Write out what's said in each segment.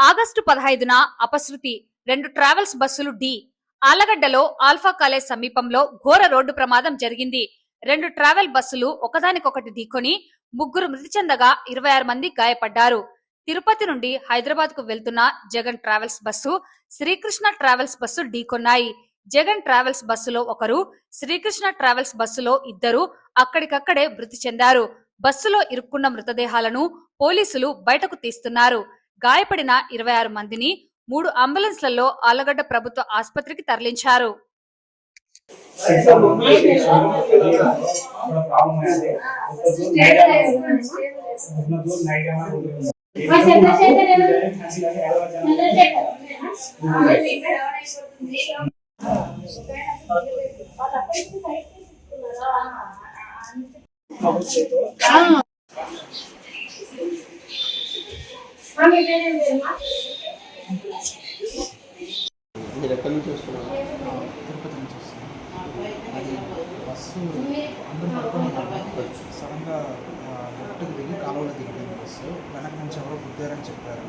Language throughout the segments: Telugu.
ఆగస్టు 15న అపశృతి 2 ట్రావెల్స్ బస్సులు డి ఆలగడ్డలో ఆల్ఫా కాలేజ్ సమీపంలో ఘోర రోడ్డు ప్రమాదం జరిగింది. 2 ట్రావెల్ బస్సులు ఒకదానికొకటి ఢీకొని ముగ్గురు మృతి చెందగా 26 మంది గాయపడ్డారు. తిరుపతి నుండి హైదరాబాద్ కు వెళ్తున్న Jagan travels bus, Srikrishna travels bus ఢీకొన్నాయి. జగన్ ట్రావెల్స్ బస్సులో ఒకరు, శ్రీకృష్ణ ట్రావెల్స్ బస్సులో ఇద్దరు అక్కడికక్కడే మృతి చెందారు. బస్సులో ఇరుక్కున్న మృతదేహాలను పోలీసులు బయటకు తీస్తున్నారు. గాయపడిన 26 మందిని 3 అంబులెన్స్లలో ఆలగడ్డ ప్రభుత్వ ఆసుపత్రికి తరలించారు. మీరు ఎక్కడి నుంచి వస్తున్నారు? తిరుపతి నుంచి వస్తున్నాం. అది బస్సు అందరూ పడుకున్నాం. సడన్గా లెఫ్ట్కి దిగి కాలువలో దిగిపోయింది బస్సు. వెనక నుంచి ఎవరో గుద్దారని చెప్పారు.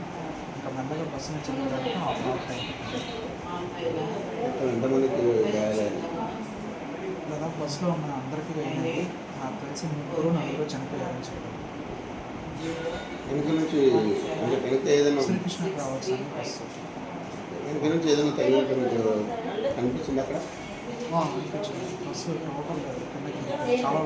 ఇంకా మెల్లగా బస్సు నుంచి దిగడానికి హాఫ్ అవర్ టైం. ఎంతమందికి గాయాలైంది? దాదాపు బస్సులో ఉన్న అందరికీ అయింది. నాకు తెలిసి 3-4 చనిపోయారని చెప్పారు. వెనక నుంచి ఏదైనా శ్రీకృష్ణ ట్రావెల్స్ అని బస్సు వెనక నుంచి ఏదైనా తగినట్టు మీకు కనిపిస్తుంది అక్కడ? అనిపించింది. బస్సు టోటల్ కిందకి చాలా